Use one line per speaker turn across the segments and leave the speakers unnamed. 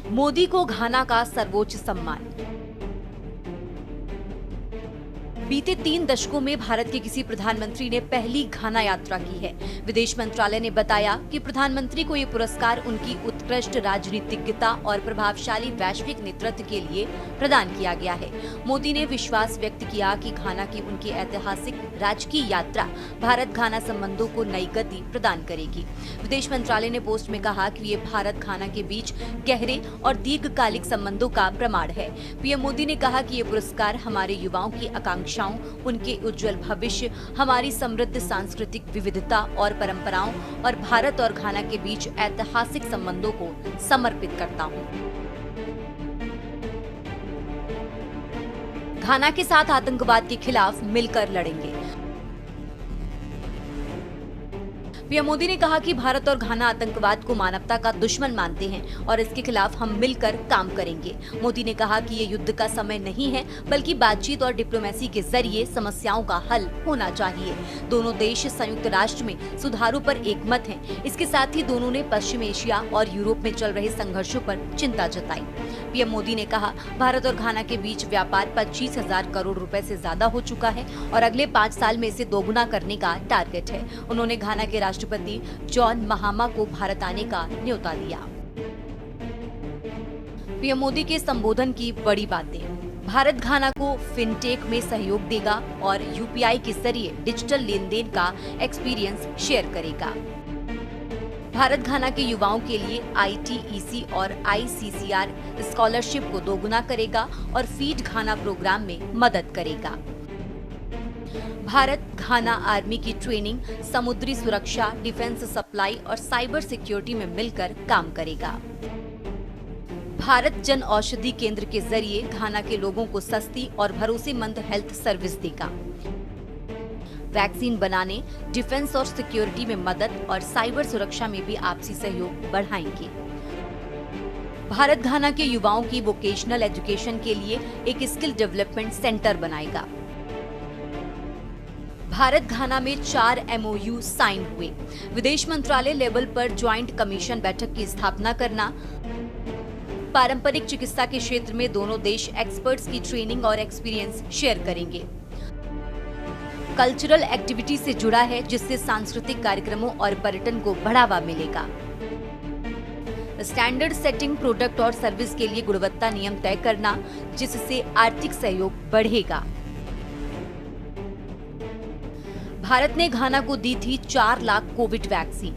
मोदी को घाना का सर्वोच्च सम्मान। बीते 3 दशकों में भारत के किसी प्रधानमंत्री ने पहली घाना यात्रा की है। विदेश मंत्रालय ने बताया कि प्रधानमंत्री को ये पुरस्कार उनकी उत्कृष्ट राजनीतिज्ञता और प्रभावशाली वैश्विक नेतृत्व के लिए प्रदान किया गया है। मोदी ने विश्वास व्यक्त किया कि घाना की उनकी ऐतिहासिक राजकीय यात्रा भारत घाना संबंधों को नई गति प्रदान करेगी। विदेश मंत्रालय ने पोस्ट में कहा कि ये भारत घाना के बीच गहरे और दीर्घकालिक संबंधों का प्रमाण है। पीएम मोदी ने कहा कि ये पुरस्कार हमारे युवाओं की आकांक्षा, उनके उज्जवल भविष्य, हमारी समृद्ध सांस्कृतिक विविधता और परंपराओं और भारत और घाना के बीच ऐतिहासिक संबंधों को समर्पित करता हूं। घाना के साथ आतंकवाद के खिलाफ मिलकर लड़ेंगे। पीएम मोदी ने कहा कि भारत और घाना आतंकवाद को मानवता का दुश्मन मानते हैं और इसके खिलाफ हम मिलकर काम करेंगे। मोदी ने कहा कि ये युद्ध का समय नहीं है, बल्कि बातचीत और डिप्लोमेसी के जरिए समस्याओं का हल होना चाहिए। दोनों देश संयुक्त राष्ट्र में सुधारों पर एकमत हैं। इसके साथ ही दोनों ने पश्चिम एशिया और यूरोप में चल रहे संघर्षों पर चिंता जताई। पीएम मोदी ने कहा, भारत और घाना के बीच व्यापार 25,000 करोड़ रुपए से ज्यादा हो चुका है और अगले 5 साल में इसे दोगुना करने का टारगेट है। उन्होंने घाना के राष्ट्रपति जॉन महामा को भारत आने का न्योता दिया। पीएम मोदी के संबोधन की बड़ी बातें। भारत घाना को फिनटेक में सहयोग देगा और यूपीआई के जरिए डिजिटल लेन देन का एक्सपीरियंस शेयर करेगा। भारत घाना के युवाओं के लिए ITEC और ICCR स्कॉलरशिप को दोगुना करेगा और फीड घाना प्रोग्राम में मदद करेगा। भारत घाना आर्मी की ट्रेनिंग, समुद्री सुरक्षा, डिफेंस सप्लाई और साइबर सिक्योरिटी में मिलकर काम करेगा। भारत जन औषधि केंद्र के जरिए घाना के लोगों को सस्ती और भरोसेमंद हेल्थ सर्विस देगा। वैक्सीन बनाने, डिफेंस और सिक्योरिटी में मदद और साइबर सुरक्षा में भी आपसी सहयोग बढ़ाएंगे। भारत घाना के युवाओं की वोकेशनल एजुकेशन के लिए एक स्किल डेवलपमेंट सेंटर बनाएगा। भारत घाना में 4 MOU साइन हुए। विदेश मंत्रालय लेवल पर ज्वाइंट कमीशन बैठक की स्थापना करना। पारंपरिक चिकित्सा के क्षेत्र में दोनों देश एक्सपर्ट्स की ट्रेनिंग और एक्सपीरियंस शेयर करेंगे। कल्चरल एक्टिविटी से जुड़ा है, जिससे सांस्कृतिक कार्यक्रमों और पर्यटन को बढ़ावा मिलेगा। स्टैंडर्ड सेटिंग, प्रोडक्ट और सर्विस के लिए गुणवत्ता नियम तय करना, जिससे आर्थिक सहयोग बढ़ेगा। भारत ने घाना को दी थी 4 लाख कोविड वैक्सीन।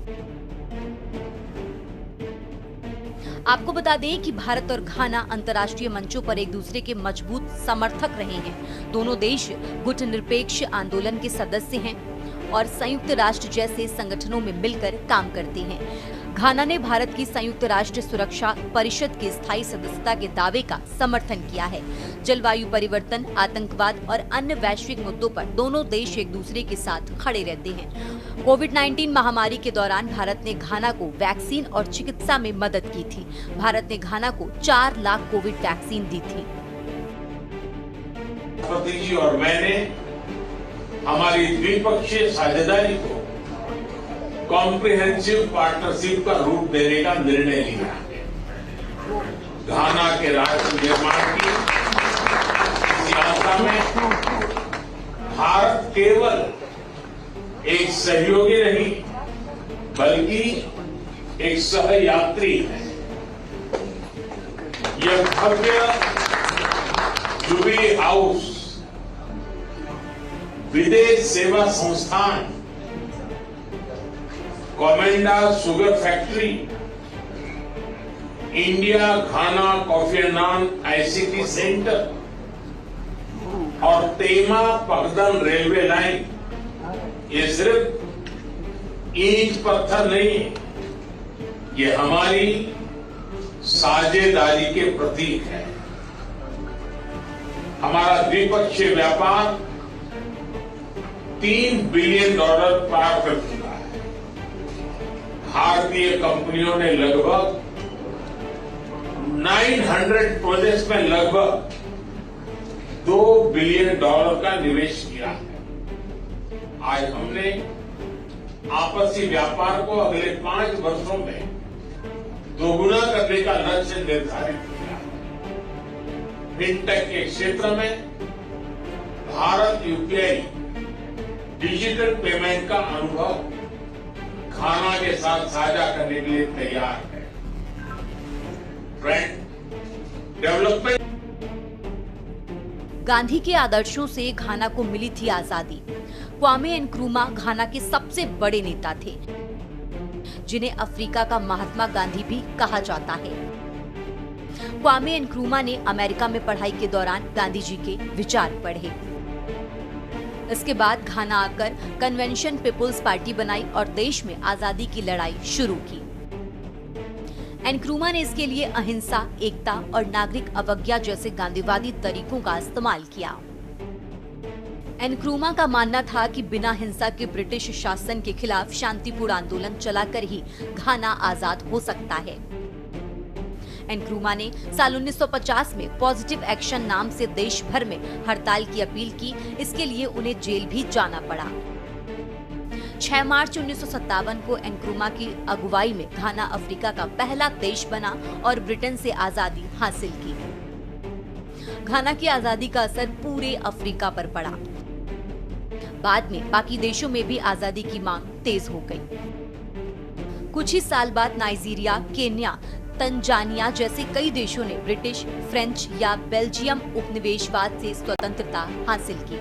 आपको बता दें कि भारत और घाना अंतर्राष्ट्रीय मंचों पर एक दूसरे के मजबूत समर्थक रहे हैं। दोनों देश गुटनिरपेक्ष आंदोलन के सदस्य हैं और संयुक्त राष्ट्र जैसे संगठनों में मिलकर काम करते हैं। घाना ने भारत की संयुक्त राष्ट्र सुरक्षा परिषद की स्थायी सदस्यता के दावे का समर्थन किया है। जलवायु परिवर्तन, आतंकवाद और अन्य वैश्विक मुद्दों पर दोनों देश एक दूसरे के साथ खड़े रहते हैं। कोविड-19 महामारी के दौरान भारत ने घाना को वैक्सीन और चिकित्सा में मदद की थी। भारत ने घाना को 4 लाख कोविड वैक्सीन दी थी।
राष्ट्रपति जी और मैंने हमारी द्विपक्षीय साझेदारी को कॉम्प्रिहेंसिव पार्टनरशिप का रूप देने का निर्णय लिया है। घाना के राष्ट्र निर्माण की इस यात्रा में भारत केवल एक सहयोगी नहीं, बल्कि एक सहयात्री है। यह भव्य जुबली हाउस, विदेश सेवा संस्थान, Komenda sugar factory, India Ghana coffee and नान ICT सेंटर और तेमा पगदन रेलवे लाइन, ये सिर्फ ईंट पत्थर नहीं है, ये हमारी साझेदारी के प्रतीक है। हमारा द्विपक्षीय व्यापार $3 बिलियन पार कर चुका है। भारतीय कंपनियों ने लगभग 900 प्रोजेक्ट्स में लगभग $2 बिलियन का निवेश किया है। आज हमने आपसी व्यापार को अगले 5 वर्षों में दोगुना करने का लक्ष्य निर्धारित किया है। फिनटेक के क्षेत्र में भारत यूपीआई डिजिटल पेमेंट का अनुभव घाना के साथ साझा करने के लिए तैयार है। फ्रेंड, डेवलपमेंट
गांधी के आदर्शों से घाना को मिली थी आजादी। क्वामे नक्रूमा घाना के सबसे बड़े नेता थे, जिन्हें अफ्रीका का महात्मा गांधी भी कहा जाता है। क्वामे नक्रूमा ने अमेरिका में पढ़ाई के दौरान गांधी जी के विचार पढ़े। इसके बाद घाना आकर कन्वेंशन पीपुल्स पार्टी बनाई और देश में आजादी की लड़ाई शुरू की। नक्रूमा ने इसके लिए अहिंसा, एकता और नागरिक अवज्ञा जैसे गांधीवादी तरीकों का इस्तेमाल किया। नक्रूमा का मानना था कि बिना हिंसा के ब्रिटिश शासन के खिलाफ शांतिपूर्ण आंदोलन चलाकर ही घाना आजाद हो सकता है। नक्रूमा ने साल 1950 में पॉजिटिव एक्शन नाम से देश भर में हड़ताल की अपील की। इसके लिए उन्हें जेल भी जाना पड़ा। 6 मार्च 1957 को नक्रूमा की अगुवाई में घाना अफ्रीका का पहला देश बना और ब्रिटेन से आजादी हासिल की। घाना की आजादी का असर पूरे अफ्रीका पर पड़ा। बाद में बाकी देशों में भी आजादी की मांग तेज हो गई। कुछ ही साल बाद नाइजीरिया, केन्या, तंजानिया जैसे कई देशों ने ब्रिटिश, फ्रेंच या बेल्जियम उपनिवेशवाद से स्वतंत्रता हासिल की।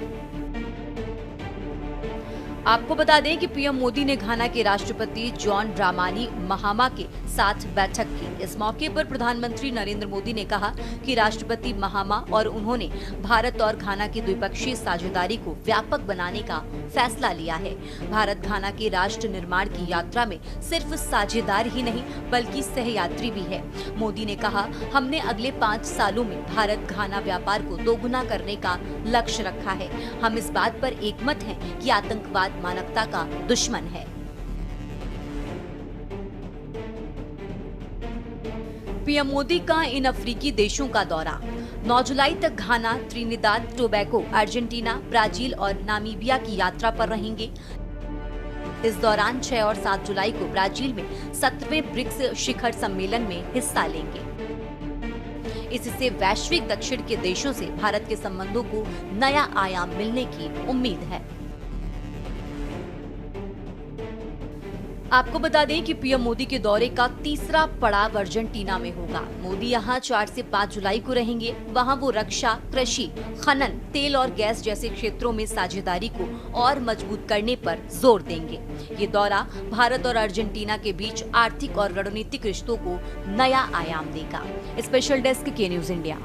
आपको बता दें कि पीएम मोदी ने घाना के राष्ट्रपति जॉन ड्रामानी महामा के साथ बैठक की। इस मौके पर प्रधानमंत्री नरेंद्र मोदी ने कहा कि राष्ट्रपति महामा और उन्होंने भारत और घाना की द्विपक्षीय साझेदारी को व्यापक बनाने का फैसला लिया है। भारत घाना के राष्ट्र निर्माण की यात्रा में सिर्फ साझेदार ही नहीं बल्कि सहयात्री भी है। मोदी ने कहा, हमने अगले 5 सालों में भारत घाना व्यापार को दोगुना करने का लक्ष्य रखा है। हम इस बात पर एकमत हैं कि आतंकवाद मानवता का दुश्मन है। पीएम मोदी का इन अफ्रीकी देशों का दौरा 9 जुलाई तक घाना, त्रिनिदाद टोबैगो, अर्जेंटीना, ब्राजील और नामीबिया की यात्रा पर रहेंगे। इस दौरान 6 और 7 जुलाई को ब्राजील में 17वें ब्रिक्स शिखर सम्मेलन में हिस्सा लेंगे। इससे वैश्विक दक्षिण के देशों से भारत के संबंधों को नया आयाम मिलने की उम्मीद है। आपको बता दें कि पीएम मोदी के दौरे का तीसरा पड़ाव अर्जेंटीना में होगा। मोदी यहां 4 से 5 जुलाई को रहेंगे। वहां वो रक्षा, कृषि, खनन, तेल और गैस जैसे क्षेत्रों में साझेदारी को और मजबूत करने पर जोर देंगे। ये दौरा भारत और अर्जेंटीना के बीच आर्थिक और रणनीतिक रिश्तों को नया आयाम देगा। स्पेशल डेस्क के न्यूज इंडिया।